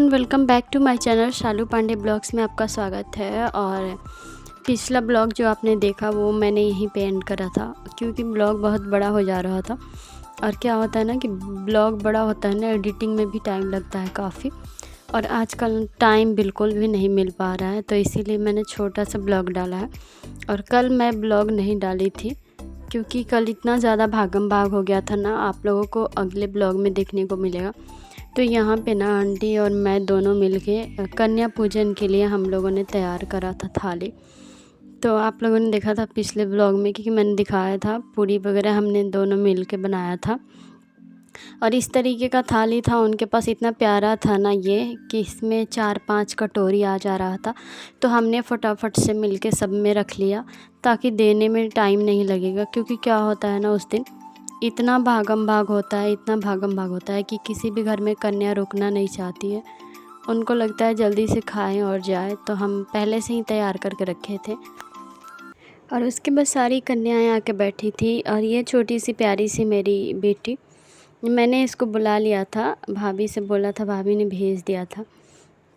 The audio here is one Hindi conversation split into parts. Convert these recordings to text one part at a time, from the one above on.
Everyone, welcome back to my channel Shalu Pandey blogs में आपका स्वागत है। और पिछला ब्लॉग जो आपने देखा वो मैंने यहीं पे एंड करा था, क्योंकि ब्लॉग बहुत बड़ा हो जा रहा था। और क्या होता है ना कि ब्लॉग बड़ा होता है ना, एडिटिंग में भी टाइम लगता है काफ़ी, और आजकल टाइम बिल्कुल भी नहीं मिल पा रहा है, तो इसीलिए मैंने छोटा सा ब्लॉग डाला है। और कल मैं ब्लॉग नहीं डाली थी क्योंकि कल इतना ज़्यादा भागम भाग हो गया था ना, आप लोगों को अगले ब्लॉग में देखने को मिलेगा। तो यहाँ पे ना आंटी और मैं दोनों मिलके कन्या पूजन के लिए हम लोगों ने तैयार करा था थाली। तो आप लोगों ने देखा था पिछले ब्लॉग में, क्योंकि मैंने दिखाया था पूरी वगैरह हमने दोनों मिलके बनाया था। और इस तरीके का थाली था उनके पास, इतना प्यारा था ना ये कि इसमें 4-5 कटोरी आ जा रहा था। तो हमने फटाफट से मिलके सब में रख लिया ताकि देने में टाइम नहीं लगेगा, क्योंकि क्या होता है ना उस दिन इतना भागम भाग होता है, इतना भागम भाग होता है कि किसी भी घर में कन्या रुकना नहीं चाहती है। उनको लगता है जल्दी से खाएं और जाए, तो हम पहले से ही तैयार करके रखे थे। और उसके बाद सारी कन्याएं आके बैठी थी। और ये छोटी सी प्यारी सी मेरी बेटी, मैंने इसको बुला लिया था, भाभी से बोला था, भाभी ने भेज दिया था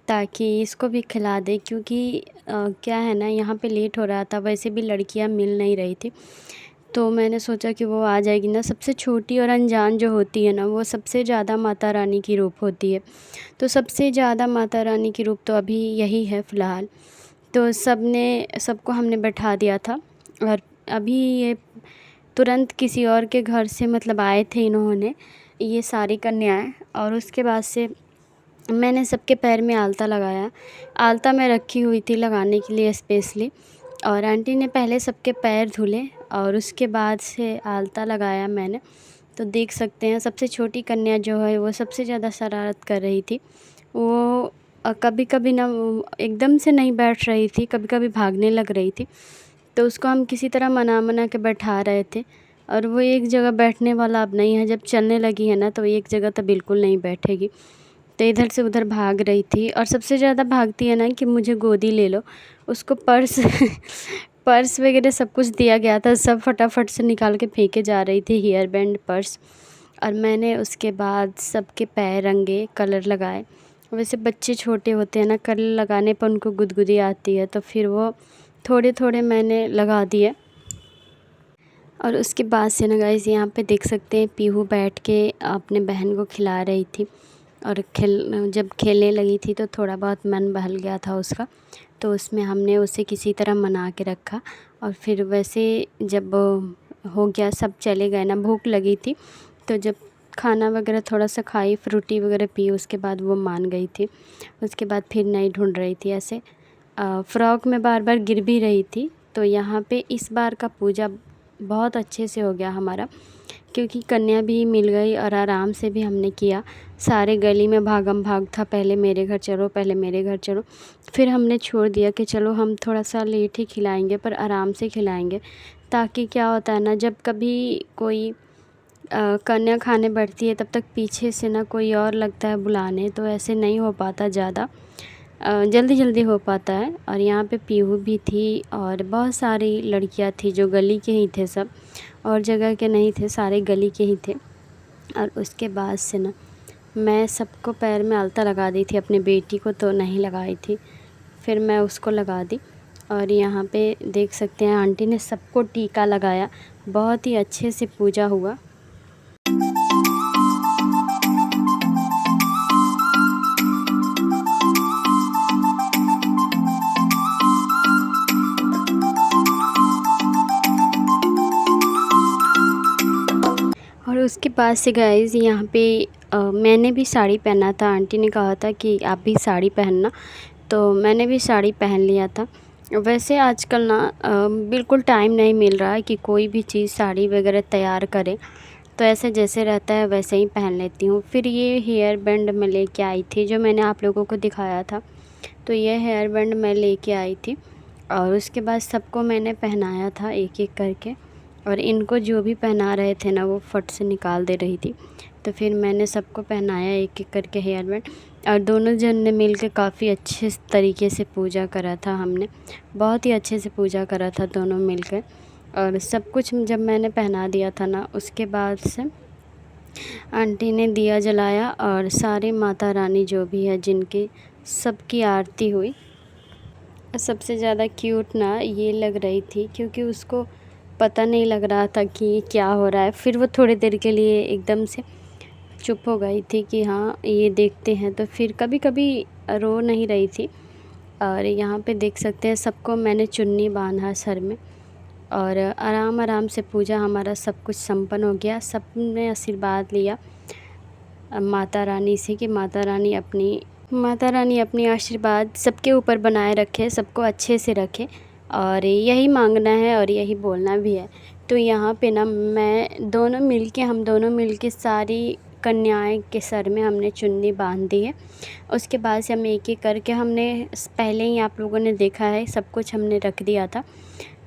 ताकि इसको भी खिला दे। क्योंकि क्या है ना, यहाँ पे लेट हो रहा था, वैसे भी लड़कियाँ मिल नहीं रही थी, तो मैंने सोचा कि वो आ जाएगी ना। सबसे छोटी और अनजान जो होती है ना, वो सबसे ज़्यादा माता रानी की रूप होती है। तो सबसे ज़्यादा माता रानी की रूप तो अभी यही है फ़िलहाल। तो सबको हमने बैठा दिया था। और अभी ये तुरंत किसी और के घर से मतलब आए थे इन्होंने, ये सारी कन्याएं। और उसके बाद से मैंने सबके पैर में आलता लगाया। आलता मैं रखी हुई थी लगाने के लिए स्पेशली। और आंटी ने पहले सबके पैर धुले और उसके बाद से आलता लगाया मैंने। तो देख सकते हैं सबसे छोटी कन्या जो है वो सबसे ज़्यादा शरारत कर रही थी। वो कभी कभी ना वो एकदम से नहीं बैठ रही थी, कभी कभी भागने लग रही थी। तो उसको हम किसी तरह मना मना के बैठा रहे थे। और वो एक जगह बैठने वाला अब नहीं है, जब चलने लगी है ना तो एक जगह तो बिल्कुल नहीं बैठेगी। तो इधर से उधर भाग रही थी। और सबसे ज़्यादा भागती है ना कि मुझे गोदी ले लो। उसको पर्स पर्स वगैरह सब कुछ दिया गया था, सब फटाफट से निकाल के फेंके जा रही थी, हेयर बैंड, पर्स। और मैंने उसके बाद सबके पैर रंगे, कलर लगाए। वैसे बच्चे छोटे होते हैं ना, कलर लगाने पर उनको गुदगुदी आती है, तो फिर वो थोड़े थोड़े मैंने लगा दिए। और उसके बाद से ना गाइस, यहाँ पे देख सकते हैं पीहू बैठ के अपने बहन को खिला रही थी। और जब खेलने लगी थी तो थोड़ा बहुत मन बहल गया था उसका, तो उसमें हमने उसे किसी तरह मना के रखा। और फिर वैसे जब हो गया, सब चले गए ना, भूख लगी थी, तो जब खाना वगैरह थोड़ा सा खाई, फ्रूटी वगैरह पी, उसके बाद वो मान गई थी। उसके बाद फिर नहीं ढूंढ रही थी ऐसे। फ्रॉक में बार बार गिर भी रही थी। तो यहाँ पे इस बार का पूजा बहुत अच्छे से हो गया हमारा, क्योंकि कन्या भी मिल गई और आराम से भी हमने किया। सारे गली में भागम भाग था, पहले मेरे घर चलो, पहले मेरे घर चलो। फिर हमने छोड़ दिया कि चलो हम थोड़ा सा लेट ही खिलाएंगे, पर आराम से खिलाएंगे। ताकि क्या होता है ना, जब कभी कोई कन्या खाने बैठती है तब तक पीछे से ना कोई और लगता है बुलाने, तो ऐसे नहीं हो पाता ज़्यादा, जल्दी जल्दी हो पाता है। और यहाँ पे पीहू भी थी और बहुत सारी लड़कियाँ थी जो गली के ही थे सब, और जगह के नहीं थे, सारे गली के ही थे। और उसके बाद से ना मैं सबको पैर में आलता लगा दी थी, अपनी बेटी को तो नहीं लगाई थी, फिर मैं उसको लगा दी। और यहाँ पे देख सकते हैं आंटी ने सबको टीका लगाया, बहुत ही अच्छे से पूजा हुआ। और उसके बाद से गाइज़ यहाँ पे मैंने भी साड़ी पहना था। आंटी ने कहा था कि आप भी साड़ी पहनना, तो मैंने भी साड़ी पहन लिया था। वैसे आजकल ना बिल्कुल टाइम नहीं मिल रहा है कि कोई भी चीज़ साड़ी वगैरह तैयार करें, तो ऐसे जैसे रहता है वैसे ही पहन लेती हूँ। फिर ये हेयर बैंड मैं लेके आई थी, जो मैंने आप लोगों को दिखाया था, तो ये हेयर बैंड मैं लेके आई थी। और उसके बाद सबको मैंने पहनाया था एक एक करके। और इनको जो भी पहना रहे थे ना, वो फट से निकाल दे रही थी, तो फिर मैंने सबको पहनाया एक एक करके हेयर बैंड। और दोनों जन ने मिल के काफ़ी अच्छे तरीके से पूजा करा था, हमने बहुत ही अच्छे से पूजा करा था दोनों मिल कर। और सब कुछ जब मैंने पहना दिया था ना, उसके बाद से आंटी ने दिया जलाया और सारे माता रानी जो भी है जिनकी, सबकी आरती हुई। सबसे ज़्यादा क्यूट ना ये लग रही थी, क्योंकि उसको पता नहीं लग रहा था कि क्या हो रहा है। फिर वो थोड़ी देर के लिए एकदम से चुप हो गई थी कि हाँ ये देखते हैं, तो फिर कभी कभी रो नहीं रही थी। और यहाँ पे देख सकते हैं सबको मैंने चुन्नी बांधा सर में, और आराम आराम से पूजा हमारा सब कुछ संपन्न हो गया। सब ने आशीर्वाद लिया माता रानी से कि माता रानी अपनी आशीर्वाद सबके ऊपर बनाए रखे, सबको अच्छे से रखे, और यही मांगना है और यही बोलना भी है। तो यहाँ पे ना हम दोनों मिलके सारी कन्याएं के सर में हमने चुन्नी बांध दी है। उसके बाद से हम एक एक करके हमने पहले ही आप लोगों ने देखा है सब कुछ हमने रख दिया था,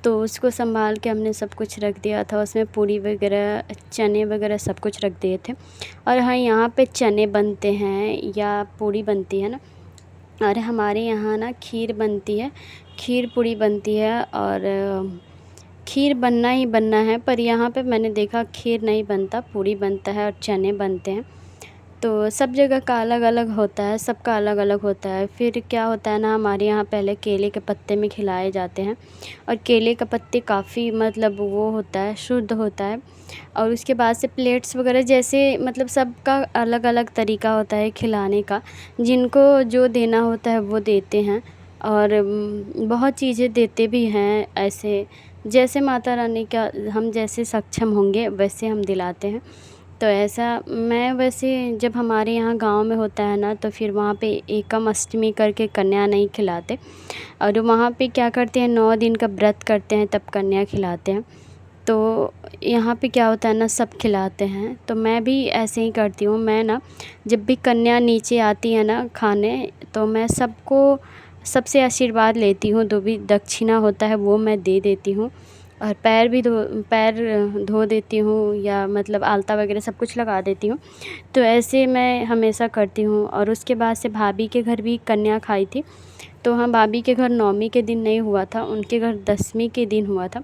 तो उसको संभाल के हमने सब कुछ रख दिया था। उसमें पूरी वगैरह, चने वगैरह सब कुछ रख दिए थे। और हाँ, यहाँ पे चने बनते हैं या पूरी बनती है ना, और हमारे यहाँ ना खीर बनती है, खीर पूरी बनती है। और खीर बनना ही बनना है, पर यहाँ पे मैंने देखा खीर नहीं बनता, पूरी बनता है और चने बनते हैं। तो सब जगह का अलग अलग होता है, सबका अलग अलग होता है। फिर क्या होता है ना, हमारे यहाँ पहले केले के पत्ते में खिलाए जाते हैं, और केले का पत्ते काफ़ी मतलब वो होता है, शुद्ध होता है। और उसके बाद से प्लेट्स वगैरह, जैसे मतलब सबका अलग अलग तरीका होता है खिलाने का, जिनको जो देना होता है वो देते हैं। और बहुत चीज़ें देते भी हैं ऐसे, जैसे माता रानी का हम जैसे सक्षम होंगे वैसे हम दिलाते हैं। तो ऐसा मैं वैसे, जब हमारे यहाँ गांव में होता है ना, तो फिर वहाँ पे एकम अष्टमी करके कन्या नहीं खिलाते, और वहाँ पे क्या करते हैं 9 दिन का व्रत करते हैं तब कन्या खिलाते हैं। तो यहाँ पे क्या होता है ना, सब खिलाते हैं, तो मैं भी ऐसे ही करती हूँ। मैं ना जब भी कन्या नीचे आती है ना खाने, तो मैं सबसे आशीर्वाद लेती हूँ, जो भी दक्षिणा होता है वो मैं दे देती हूँ, और पैर धो देती हूँ, या मतलब आलता वगैरह सब कुछ लगा देती हूँ। तो ऐसे मैं हमेशा करती हूँ। और उसके बाद से भाभी के घर भी कन्या खाई थी, तो हाँ, भाभी के घर 9वीं के दिन नहीं हुआ था, उनके घर 10वीं के दिन हुआ था।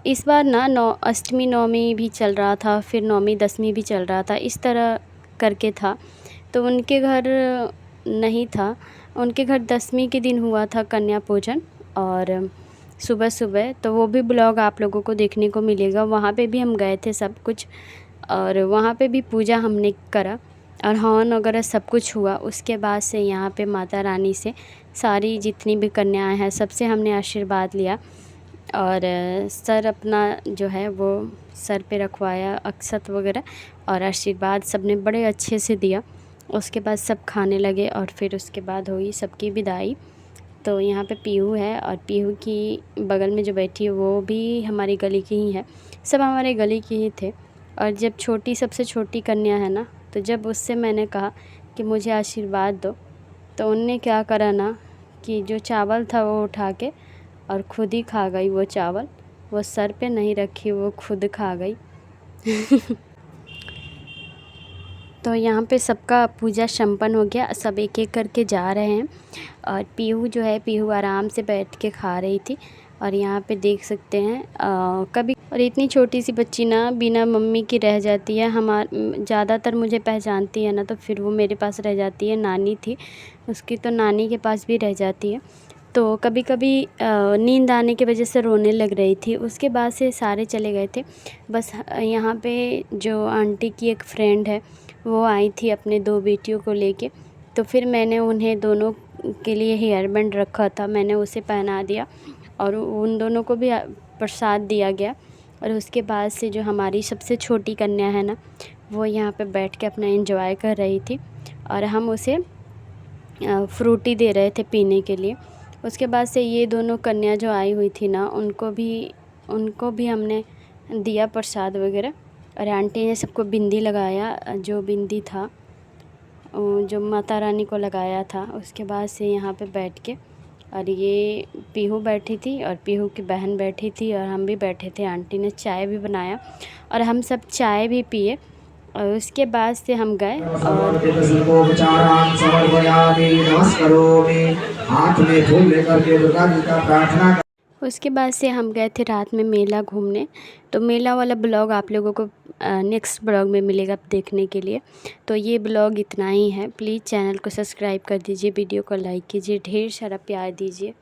इस बार ना अष्टमी 9वीं भी चल रहा था, फिर 9वीं 10वीं भी चल रहा था, इस तरह करके था। तो उनके घर नहीं था, उनके घर 10वीं के दिन हुआ था कन्या पूजन, और सुबह सुबह। तो वो भी ब्लॉग आप लोगों को देखने को मिलेगा। वहाँ पे भी हम गए थे सब कुछ, और वहाँ पे भी पूजा हमने करा, और हवन वगैरह सब कुछ हुआ। उसके बाद से यहाँ पे माता रानी से सारी जितनी भी कन्याएं हैं सबसे हमने आशीर्वाद लिया, और सर अपना जो है वो सर पे रखवाया, अक्षत वगैरह, और आशीर्वाद सबने बड़े अच्छे से दिया। उसके बाद सब खाने लगे, और फिर उसके बाद हुई सबकी विदाई। तो यहाँ पे पीहू है, और पीहू की बगल में जो बैठी है वो भी हमारी गली की ही है, सब हमारे गली की ही थे। और जब सबसे छोटी कन्या है ना, तो जब उससे मैंने कहा कि मुझे आशीर्वाद दो, तो उनने क्या करा ना कि जो चावल था वो उठा के और खुद ही खा गई वो चावल। वो सर पे नहीं रखी, वो खुद खा गई। तो यहाँ पे सबका पूजा संपन्न हो गया, सब एक एक करके जा रहे हैं। और पीहू जो है, पीहू आराम से बैठ के खा रही थी। और यहाँ पे देख सकते हैं कभी, और इतनी छोटी सी बच्ची ना बिना मम्मी की रह जाती है। ज़्यादातर मुझे पहचानती है ना, तो फिर वो मेरे पास रह जाती है। नानी थी उसकी, तो नानी के पास भी रह जाती है। तो कभी कभी नींद आने की वजह से रोने लग रही थी। उसके बाद से सारे चले गए थे, बस यहाँ पे जो आंटी की एक फ्रेंड है वो आई थी अपने 2 बेटियों को लेके। तो फिर मैंने उन्हें दोनों के लिए हेयर बैंड रखा था, मैंने उसे पहना दिया, और उन दोनों को भी प्रसाद दिया गया। और उसके बाद से जो हमारी सबसे छोटी कन्या है ना, वो यहाँ पे बैठ के अपना एंजॉय कर रही थी, और हम उसे फ्रूटी दे रहे थे पीने के लिए। उसके बाद से ये दोनों कन्या जो आई हुई थी ना, उनको भी हमने दिया प्रसाद वगैरह। और आंटी ने सबको बिंदी लगाया, जो बिंदी था जो माता रानी को लगाया था। उसके बाद से यहाँ पे बैठ के, और ये पीहू बैठी थी और पीहू की बहन बैठी थी, और हम भी बैठे थे। आंटी ने चाय भी बनाया और हम सब चाय भी पिए। और उसके बाद से हम गए और हाथ में फूल लेकर के दुर्गा जी का प्रार्थना उसके बाद से हम गए थे रात में मेला घूमने। तो मेला वाला ब्लॉग आप लोगों को नेक्स्ट ब्लॉग में मिलेगा देखने के लिए। तो ये ब्लॉग इतना ही है। प्लीज़ चैनल को सब्सक्राइब कर दीजिए, वीडियो को लाइक कीजिए, ढेर सारा प्यार दीजिए।